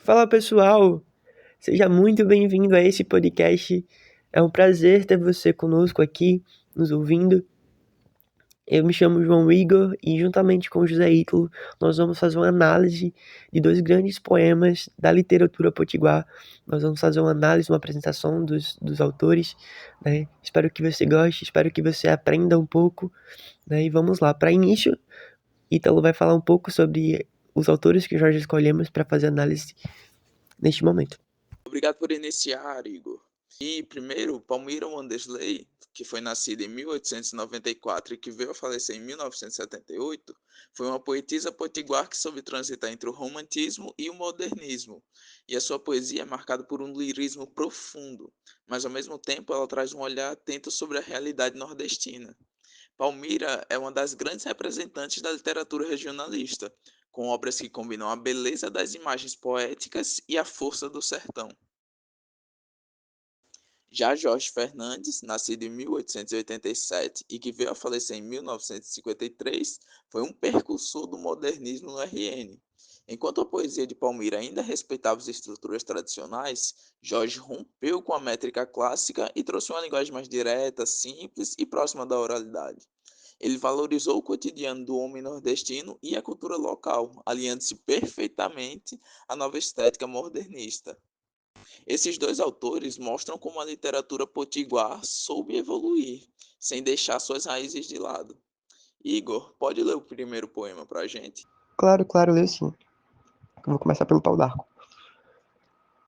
Fala pessoal, seja muito bem-vindo a esse podcast. É um prazer ter você conosco aqui, nos ouvindo. Eu me chamo João Igor e, juntamente com José Ítalo, nós vamos fazer uma análise de dois grandes poemas da literatura potiguar. Nós vamos fazer uma análise, uma apresentação dos autores, né? Espero que você goste, espero que você aprenda um pouco, né? E vamos lá. Para início, Ítalo vai falar um pouco sobre os autores que nós escolhemos para fazer análise neste momento. Obrigado por iniciar, Igor. E primeiro, Palmira Wandersley, que foi nascida em 1894 e que veio a falecer em 1978, foi uma poetisa potiguar que soube transitar entre o romantismo e o modernismo. E a sua poesia é marcada por um lirismo profundo, mas ao mesmo tempo ela traz um olhar atento sobre a realidade nordestina. Palmira é uma das grandes representantes da literatura regionalista, com obras que combinam a beleza das imagens poéticas e a força do sertão. Já Jorge Fernandes, nascido em 1887 e que veio a falecer em 1953, foi um precursor do modernismo no RN. Enquanto a poesia de Palmira ainda respeitava as estruturas tradicionais, Jorge rompeu com a métrica clássica e trouxe uma linguagem mais direta, simples e próxima da oralidade. Ele valorizou o cotidiano do homem nordestino e a cultura local, alinhando-se perfeitamente à nova estética modernista. Esses dois autores mostram como a literatura potiguar soube evoluir, sem deixar suas raízes de lado. Igor, pode ler o primeiro poema para a gente? Claro, leio sim. Eu vou começar pelo pau d'arco.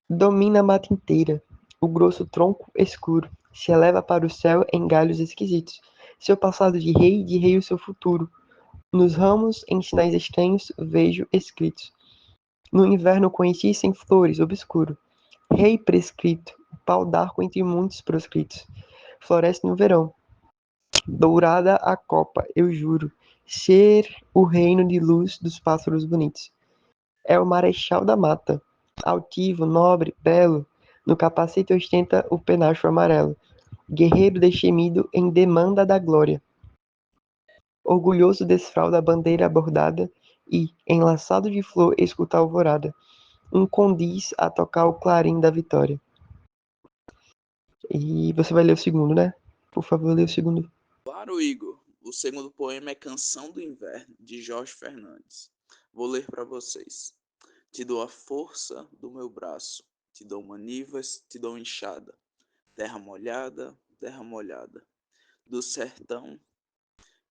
Domina a mata inteira, o grosso tronco escuro, se eleva para o céu em galhos esquisitos. Seu passado de rei o seu futuro. Nos ramos, em sinais estranhos, vejo escritos. No inverno conheci sem flores, obscuro. Rei prescrito, o pau d'arco entre muitos proscritos. Floresce no verão. Dourada a copa, eu juro, ser o reino de luz dos pássaros bonitos. É o marechal da mata, altivo, nobre, belo, no capacete ostenta o penacho amarelo, guerreiro destemido em demanda da glória. Orgulhoso desfralda a bandeira bordada e, enlaçado de flor, escuta a alvorada, um condiz a tocar o clarim da vitória. E você vai ler o segundo, né? Por favor, lê o segundo. Claro, Igor. O segundo poema é Canção do Inverno, de Jorge Fernandes. Vou ler para vocês. Te dou a força do meu braço, te dou manivas, te dou enxada, terra molhada. Do sertão,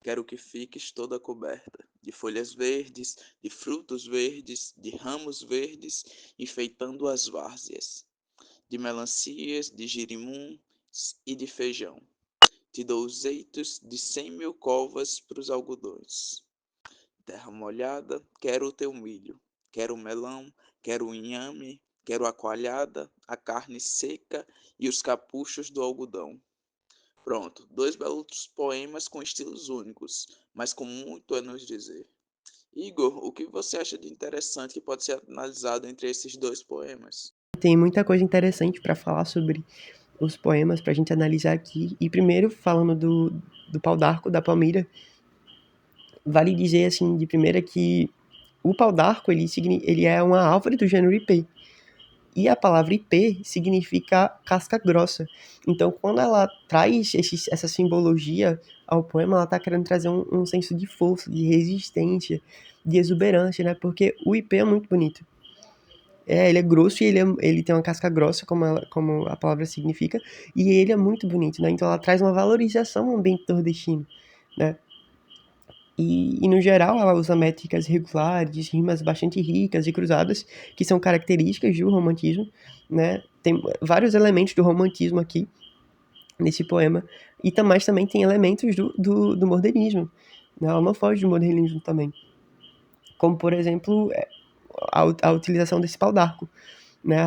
quero que fiques toda coberta de folhas verdes, de frutos verdes, de ramos verdes, enfeitando as várzeas, de melancias, de girimum e de feijão. Te dou os eitos de 100.000 covas pros algodões. Terra molhada, quero o teu milho, quero o melão, quero o inhame, quero a coalhada, a carne seca e os capuchos do algodão. Pronto, dois belos poemas com estilos únicos, mas com muito a nos dizer. Igor, o que você acha de interessante que pode ser analisado entre esses dois poemas? Tem muita coisa interessante para falar sobre os poemas pra gente analisar aqui. E primeiro, falando do pau d'arco, da Palmira, vale dizer, assim, de primeira que o pau d'arco, ele é uma árvore do gênero IP. E a palavra IP significa casca grossa. Então, quando ela traz essa simbologia ao poema, ela está querendo trazer um senso de força, de resistência, de exuberância, né? Porque o IP é muito bonito. Ele é grosso e ele tem uma casca grossa, como a palavra significa, e ele é muito bonito, né? Então ela traz uma valorização ao ambiente nordestino, né? E no geral, ela usa métricas regulares, rimas bastante ricas e cruzadas, que são características do romantismo, né? Tem vários elementos do romantismo aqui, nesse poema, e também tem elementos do modernismo, né? Ela não foge do modernismo também, como, por exemplo, a utilização desse pau d'arco, né?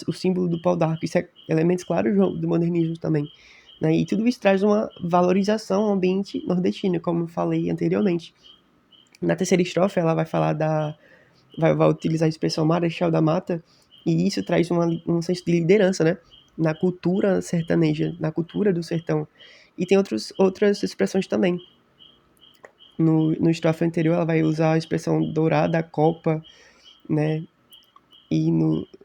O símbolo do pau d'arco, isso é elementos claros do modernismo também. Né? E tudo isso traz uma valorização ao ambiente nordestino, como eu falei anteriormente. Na terceira estrofe, ela vai falar vai utilizar a expressão marechal da mata, e isso traz um senso de liderança, né? Na cultura sertaneja, na cultura do sertão. E tem outras expressões também. No estrofe anterior, ela vai usar a expressão dourada, copa, né? e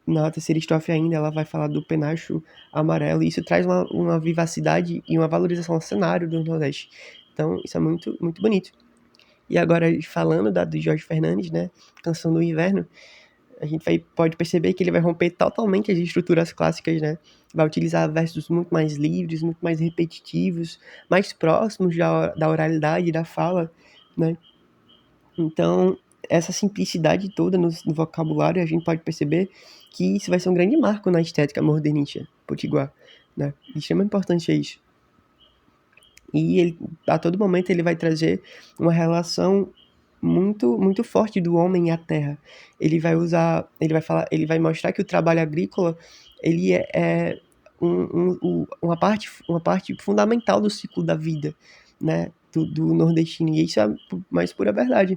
na terceira estrofe ainda ela vai falar do penacho amarelo, e isso traz uma vivacidade e uma valorização ao cenário do Nordeste. Então, isso é muito, muito bonito. E agora, falando do Jorge Fernandes, né, Canção do Inverno, a gente pode perceber que ele vai romper totalmente as estruturas clássicas, né? Vai utilizar versos muito mais livres, muito mais repetitivos, mais próximos da oralidade, da fala, né? Então, essa simplicidade toda no vocabulário, a gente pode perceber que isso vai ser um grande marco na estética modernista potiguar, né? De extrema importância isso. E ele, a todo momento ele vai trazer uma relação muito muito forte do homem e a terra. Ele vai mostrar que o trabalho agrícola ele é uma parte fundamental do ciclo da vida, né, do nordestino. E isso é a mais pura verdade,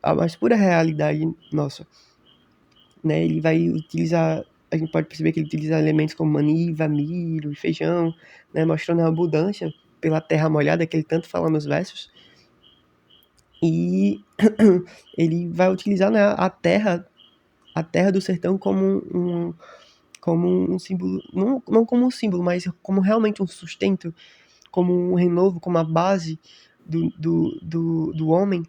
a mais pura realidade nossa, né? Ele vai utilizar, a gente pode perceber que ele utiliza elementos como maniva, milho e feijão, né, mostrando a abundância pela terra molhada que ele tanto fala nos versos. E ele vai utilizar, né, a terra do sertão como um símbolo, não como um símbolo, mas como realmente um sustento, como um renovo, como a base do homem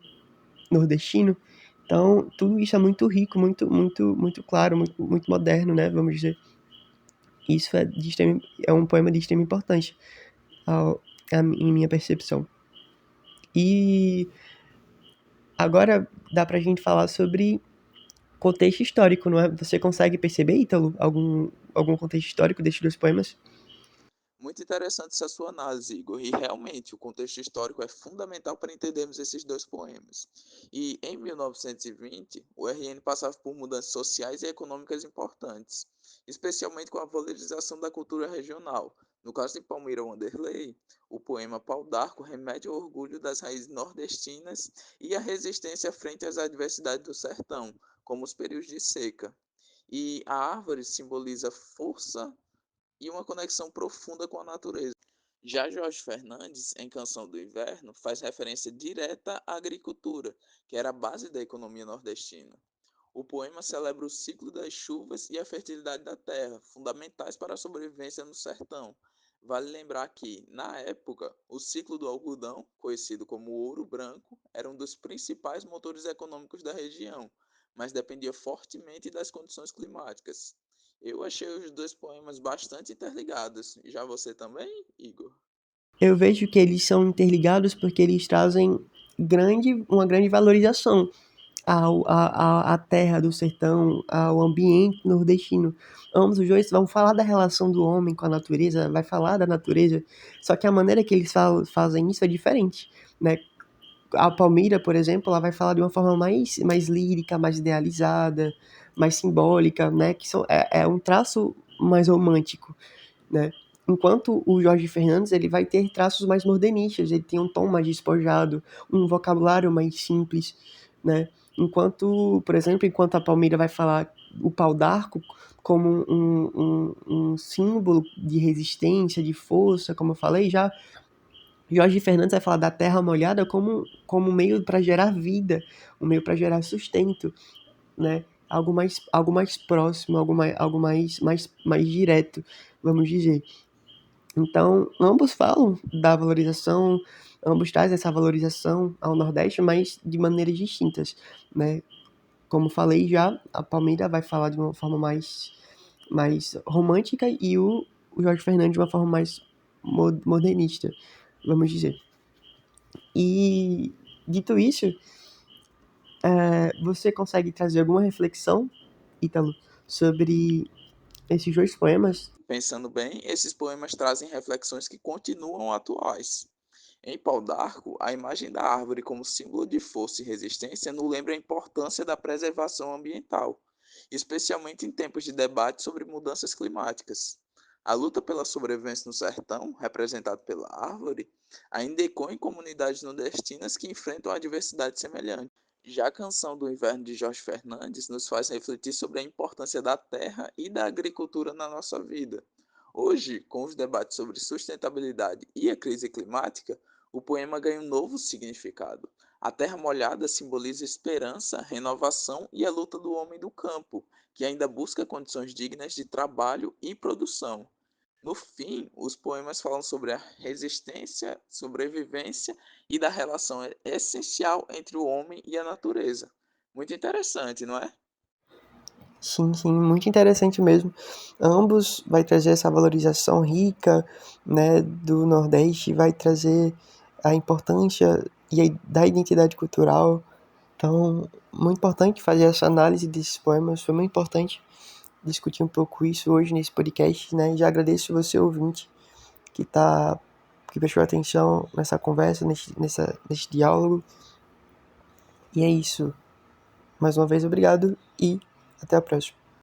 nordestino. Então, tudo isso é muito rico, muito claro, muito moderno, né, vamos dizer. Isso é um poema de extrema importância em minha percepção. E agora dá pra gente falar sobre contexto histórico, não é? Você consegue perceber, Ítalo, algum contexto histórico destes dois poemas? Muito interessante essa sua análise, Igor, e realmente o contexto histórico é fundamental para entendermos esses dois poemas. E em 1920, o RN passava por mudanças sociais e econômicas importantes, especialmente com a valorização da cultura regional. No caso de Palmira Wanderlei, o poema Pau d'Arco remete ao orgulho das raízes nordestinas e à resistência frente às adversidades do sertão, como os períodos de seca. E a árvore simboliza força e uma conexão profunda com a natureza. Já Jorge Fernandes, em Canção do Inverno, faz referência direta à agricultura, que era a base da economia nordestina. O poema celebra o ciclo das chuvas e a fertilidade da terra, fundamentais para a sobrevivência no sertão. Vale lembrar que, na época, o ciclo do algodão, conhecido como ouro branco, era um dos principais motores econômicos da região, mas dependia fortemente das condições climáticas. Eu achei os dois poemas bastante interligados. Já você também, Igor? Eu vejo que eles são interligados porque eles trazem uma grande valorização à terra do sertão, ao ambiente nordestino. Ambos os dois vão falar da relação do homem com a natureza, vai falar da natureza, só que a maneira que eles fazem isso é diferente, né? A Palmira, por exemplo, ela vai falar de uma forma mais lírica, mais idealizada, mais simbólica, né? É um traço mais romântico, né? Enquanto o Jorge Fernandes ele vai ter traços mais modernistas, ele tem um tom mais despojado, um vocabulário mais simples, né? Enquanto a Palmira vai falar o pau d'arco como um símbolo de resistência, de força, como eu falei, já Jorge Fernandes vai falar da terra molhada como um meio para gerar vida, um meio para gerar sustento, né? Algo mais próximo, mais direto, vamos dizer. Então, ambos falam da valorização, ambos trazem essa valorização ao Nordeste, mas de maneiras distintas, né? Como falei já, a Palmeira vai falar de uma forma mais romântica e o Jorge Fernandes de uma forma mais modernista, vamos dizer. E, dito isso, você consegue trazer alguma reflexão, Ítalo, sobre esses dois poemas? Pensando bem, esses poemas trazem reflexões que continuam atuais. Em Pau d'Arco, a imagem da árvore como símbolo de força e resistência nos lembra a importância da preservação ambiental, especialmente em tempos de debate sobre mudanças climáticas. A luta pela sobrevivência no sertão, representado pela árvore, ainda ecoa em comunidades nordestinas que enfrentam adversidades semelhantes. Já a Canção do Inverno de Jorge Fernandes nos faz refletir sobre a importância da terra e da agricultura na nossa vida. Hoje, com os debates sobre sustentabilidade e a crise climática, o poema ganha um novo significado. A terra molhada simboliza esperança, renovação e a luta do homem do campo, que ainda busca condições dignas de trabalho e produção. No fim, os poemas falam sobre a resistência, sobrevivência e da relação essencial entre o homem e a natureza. Muito interessante, não é? Sim, sim, muito interessante mesmo. Ambos vai trazer essa valorização rica, né, do Nordeste, vai trazer a importância da identidade cultural. Então, muito importante fazer essa análise desses poemas. Foi muito importante discutir um pouco isso hoje nesse podcast, né? E já agradeço você, ouvinte, que tá, que prestou atenção nessa conversa, nesse diálogo. E é isso. Mais uma vez, obrigado e até a próxima.